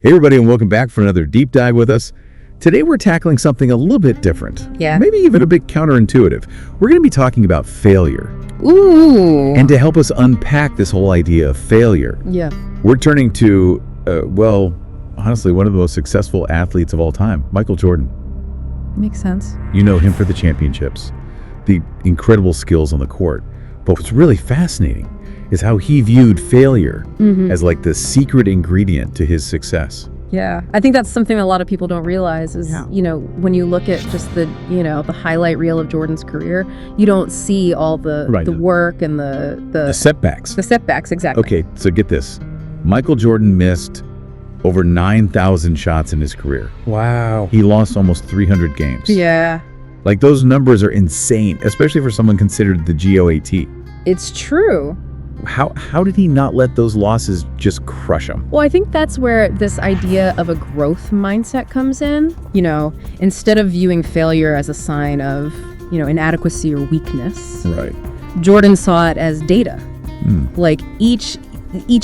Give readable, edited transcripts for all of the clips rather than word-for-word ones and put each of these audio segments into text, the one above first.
Hey everybody, and welcome back for another deep dive with us. Today we're tackling something a little bit different. Yeah. Maybe even a bit counterintuitive. We're going to be talking about failure. Ooh. And to help us unpack this whole idea of failure, Yeah. we're turning to, honestly, one of the most successful athletes of all time, Michael Jordan. Makes sense. You know him for the championships, the incredible skills on the court. But what's really fascinating is how he viewed failure as like the secret ingredient to his success. Yeah. I think that's something a lot of people don't realize is, when you look at just the highlight reel of Jordan's career, you don't see all the work and the setbacks. The setbacks, exactly. Okay, so get this. Michael Jordan missed over 9,000 shots in his career. Wow. He lost almost 300 games. Yeah. Like, those numbers are insane, especially for someone considered the GOAT. It's true. How did he not let those losses just crush him? Well, I think that's where this idea of a growth mindset comes in. Instead of viewing failure as a sign of, inadequacy or weakness, Right. Jordan saw it as data. Like each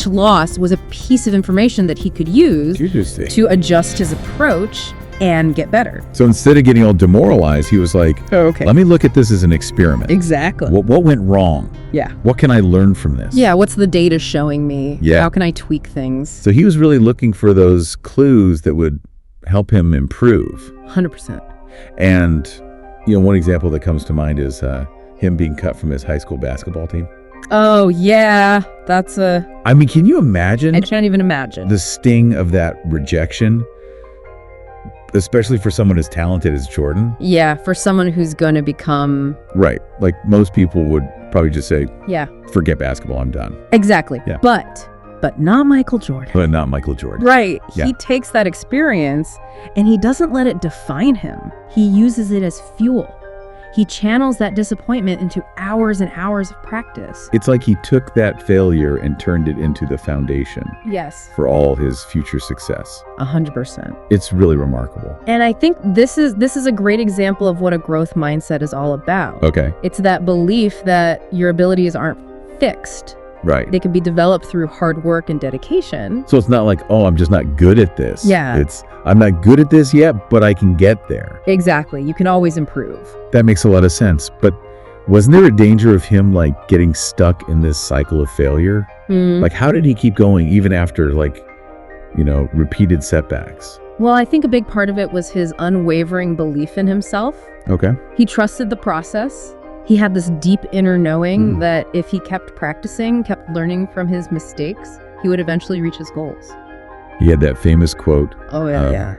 loss was a piece of information that he could use Interesting. to adjust his approach and get better. So instead of getting all demoralized, he was like, Oh, okay. let me look at this as an experiment. Exactly. What went wrong? Yeah. What can I learn from this? Yeah, what's the data showing me? Yeah. How can I tweak things? So he was really looking for those clues that would help him improve. 100%. And, one example that comes to mind is him being cut from his high school basketball team. Oh, yeah. I mean, can you imagine I can't even imagine. the sting of that rejection? Especially for someone as talented as Jordan. Yeah, for someone who's going to become... Right. Like, most people would probably just say, Yeah, forget basketball, I'm done. exactly. Yeah. But not Michael Jordan. But not Michael Jordan. Right. Yeah. He takes that experience and he doesn't let it define him. He uses it as fuel. He channels that disappointment into hours and hours of practice. It's like he took that failure and turned it into the foundation Yes, for all his future success. 100%. It's really remarkable. And I think this is a great example of what a growth mindset is all about. Okay. It's that belief that your abilities aren't fixed. Right. They can be developed through hard work and dedication. So it's not like, oh, I'm just not good at this. Yeah. It's, I'm not good at this yet, but I can get there. Exactly. You can always improve. That makes a lot of sense. But wasn't there a danger of him like getting stuck in this cycle of failure? Like, how did he keep going even after repeated setbacks? Well, I think a big part of it was his unwavering belief in himself. Okay. He trusted the process. He had this deep inner knowing that if he kept practicing, kept learning from his mistakes, he would eventually reach his goals. He had that famous quote, Oh, yeah.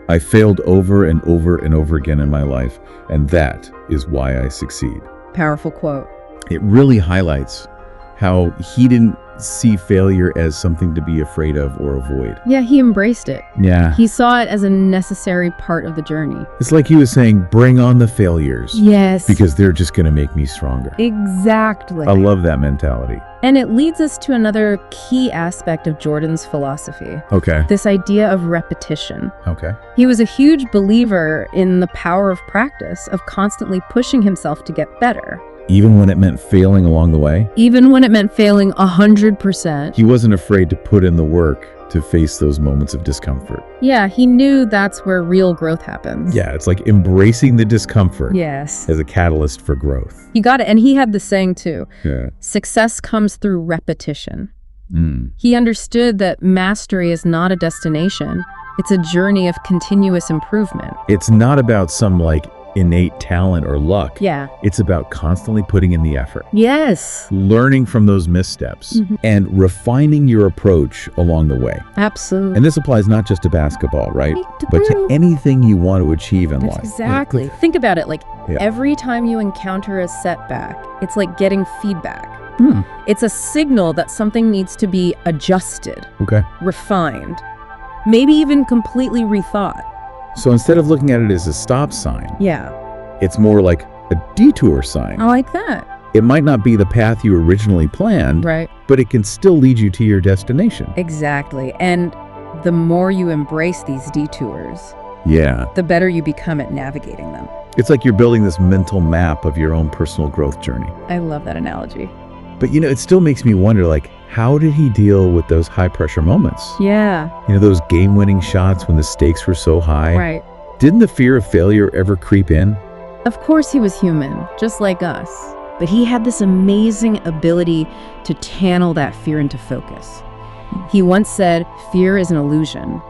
I failed over and over and over again in my life, and that is why I succeed. Powerful quote. It really highlights how he didn't see failure as something to be afraid of or avoid. Yeah, he embraced it. Yeah. He saw it as a necessary part of the journey. It's like he was saying, bring on the failures. Yes. Because they're just going to make me stronger. Exactly. I love that mentality. And it leads us to another key aspect of Jordan's philosophy. Okay. This idea of repetition. Okay. He was a huge believer in the power of practice, of constantly pushing himself to get better. Even when it meant failing along the way, Even when it meant failing 100%. he wasn't afraid to put in the work to face those moments of discomfort. Yeah, he knew that's where real growth happens. Yeah, it's like embracing the discomfort Yes. as a catalyst for growth. You got it. And he had the saying too, Yeah. success comes through repetition. Mm. He understood that mastery is not a destination. It's a journey of continuous improvement. It's not about some innate talent or luck. Yeah. It's about constantly putting in the effort, Yes. learning from those missteps, and refining your approach along the way. Absolutely. And this applies not just to basketball, right? But to anything you want to achieve in life. Exactly. Think about it. Yeah. Every time you encounter a setback, it's like getting feedback. It's a signal that something needs to be adjusted, Okay. refined, maybe even completely rethought. So instead of looking at it as a stop sign, Yeah. it's more like a detour sign. I like that. It might not be the path you originally planned, Right. but it can still lead you to your destination. Exactly. And the more you embrace these detours, Yeah. the better you become at navigating them. It's like you're building this mental map of your own personal growth journey. I love that analogy. But it still makes me wonder, How did he deal with those high-pressure moments? Yeah. Those game-winning shots when the stakes were so high. Right. Didn't the fear of failure ever creep in? Of course he was human, just like us. But he had this amazing ability to channel that fear into focus. He once said, "Fear is an illusion."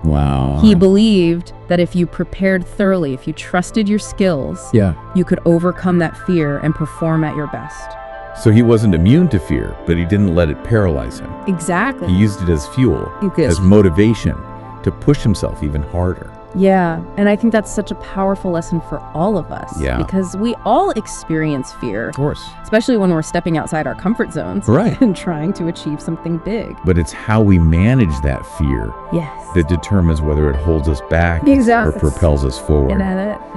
Wow. He believed that if you prepared thoroughly, if you trusted your skills, you could overcome that fear and perform at your best. So he wasn't immune to fear, but he didn't let it paralyze him. Exactly. He used it as fuel, as motivation to push himself even harder. Yeah, and I think that's such a powerful lesson for all of us. Yeah. Because we all experience fear. Of course. Especially when we're stepping outside our comfort zones. Right. And trying to achieve something big. But it's how we manage that fear that determines whether it holds us back or propels us forward.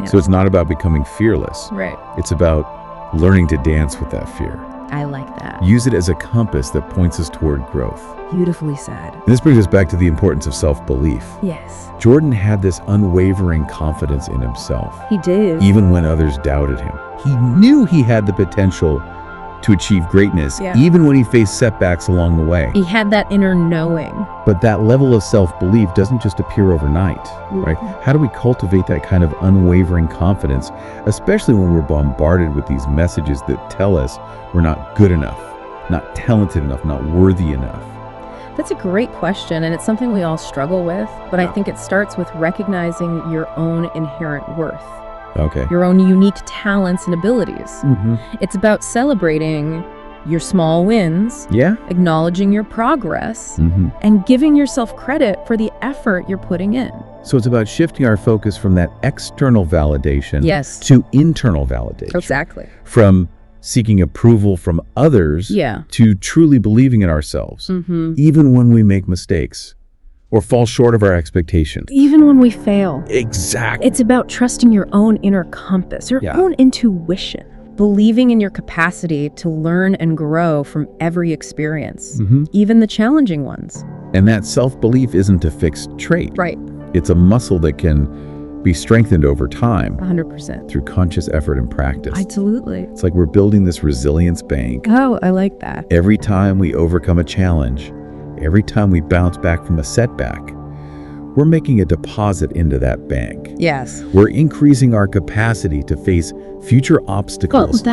So it's not about becoming fearless. Right. It's about learning to dance with that fear. I like that. Use it as a compass that points us toward growth. Beautifully said. And this brings us back to the importance of self-belief. Yes. Jordan had this unwavering confidence in himself. He did. Even when others doubted him. He knew he had the potential to achieve greatness, even when he faced setbacks along the way. He had that inner knowing. But that level of self-belief doesn't just appear overnight, right? How do we cultivate that kind of unwavering confidence, especially when we're bombarded with these messages that tell us we're not good enough, not talented enough, not worthy enough? That's a great question, and it's something we all struggle with, but I think it starts with recognizing your own inherent worth. Okay. Your own unique talents and abilities. It's about celebrating your small wins, acknowledging your progress, and giving yourself credit for the effort you're putting in. So it's about shifting our focus from that external validation to internal validation. Exactly. From seeking approval from others to truly believing in ourselves, even when we make mistakes or fall short of our expectations. Even when we fail. Exactly. It's about trusting your own inner compass, your own intuition, believing in your capacity to learn and grow from every experience, even the challenging ones. And that self-belief isn't a fixed trait. Right. It's a muscle that can be strengthened over time 100%. through conscious effort and practice. Absolutely. It's like we're building this resilience bank. Oh, I like that. Every time we overcome a challenge, every time we bounce back from a setback, we're making a deposit into that bank. Yes. We're increasing our capacity to face future obstacles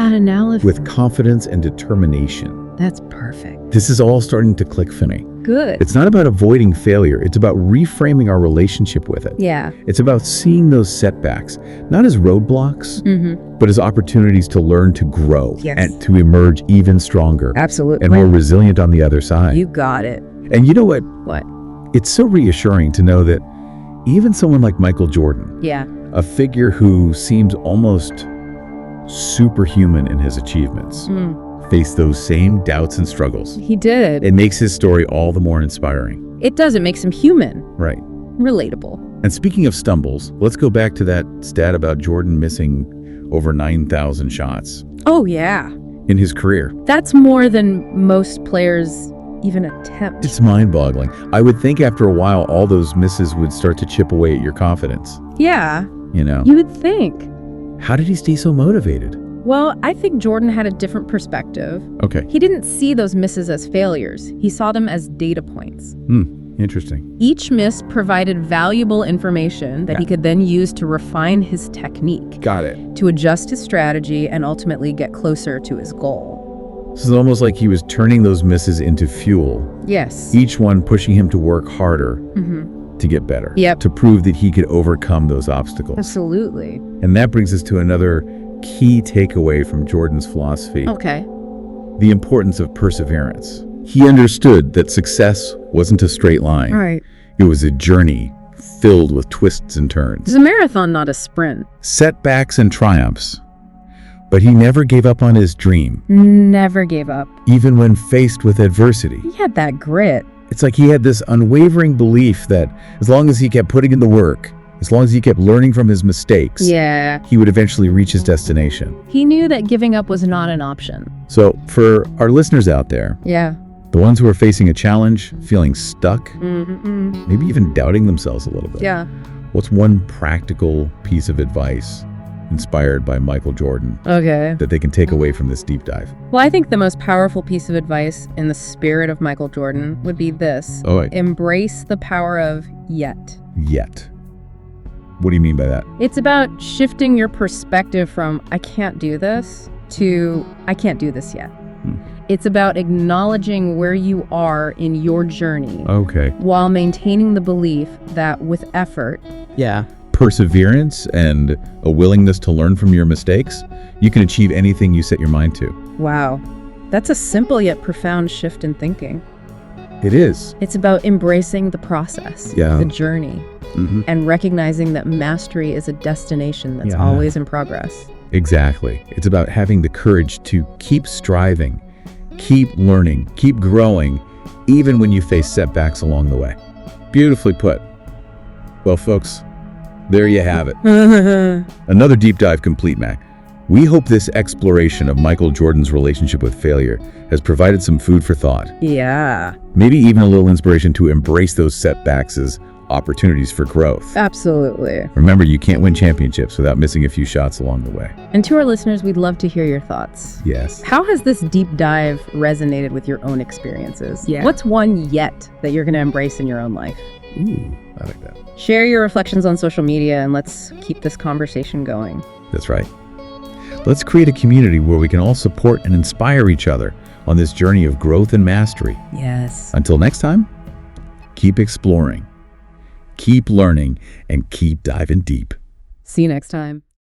with confidence and determination. That's perfect. This is all starting to click for me. Good. It's not about avoiding failure. It's about reframing our relationship with it. Yeah. It's about seeing those setbacks, not as roadblocks, but as opportunities to learn to grow and to emerge even stronger. Absolutely. And more resilient on the other side. You got it. And you know what? What? It's so reassuring to know that even someone like Michael Jordan, a figure who seems almost superhuman in his achievements, faced those same doubts and struggles. He did. It makes his story all the more inspiring. It does. It makes him human. Right. Relatable. And speaking of stumbles, let's go back to that stat about Jordan missing over 9,000 shots. Oh, yeah. In his career. That's more than most players even attempt. It's mind-boggling. I would think after a while, all those misses would start to chip away at your confidence. Yeah. You know? You would think. How did he stay so motivated? Well, I think Jordan had a different perspective. Okay. He didn't see those misses as failures. He saw them as data points. Interesting. Each miss provided valuable information that he could then use to refine his technique. Got it. To adjust his strategy and ultimately get closer to his goal. So it's almost like he was turning those misses into fuel. Yes. Each one pushing him to work harder to get better. Yep. To prove that he could overcome those obstacles. Absolutely. And that brings us to another key takeaway from Jordan's philosophy. Okay. The importance of perseverance. He understood that success wasn't a straight line. Right. It was a journey filled with twists and turns. It's a marathon, not a sprint. Setbacks and triumphs. But he never gave up on his dream. Never gave up. Even when faced with adversity. He had that grit. It's like he had this unwavering belief that as long as he kept putting in the work, as long as he kept learning from his mistakes, he would eventually reach his destination. He knew that giving up was not an option. So for our listeners out there, the ones who are facing a challenge, feeling stuck, maybe even doubting themselves a little bit, what's one practical piece of advice inspired by Michael Jordan Okay. that they can take away from this deep dive? Well, I think the most powerful piece of advice in the spirit of Michael Jordan would be this. Oh, wait. Embrace the power of yet. Yet. What do you mean by that? It's about shifting your perspective from I can't do this to I can't do this yet. It's about acknowledging where you are in your journey Okay. while maintaining the belief that with effort, Perseverance and a willingness to learn from your mistakes, you can achieve anything you set your mind to. wow, that's a simple yet profound shift in thinking. It is. It's about embracing the process, Yeah. the journey, and recognizing that mastery is a destination that's always in progress. Exactly. It's about having the courage to keep striving, keep learning, keep growing, even when you face setbacks along the way. Beautifully put. Well, folks, there you have it. Another deep dive complete, Mac. We hope this exploration of Michael Jordan's relationship with failure has provided some food for thought. Yeah, Maybe even a little inspiration to embrace those setbacks as opportunities for growth. absolutely. Remember, you can't win championships without missing a few shots along the way. And to our listeners, we'd love to hear your thoughts. Yes. How has this deep dive resonated with your own experiences? Yeah. What's one yet that you're going to embrace in your own life? Ooh, I like that. Share your reflections on social media and let's keep this conversation going. That's right. Let's create a community where we can all support and inspire each other on this journey of growth and mastery. Yes. Until next time, keep exploring, keep learning, and keep diving deep. See you next time.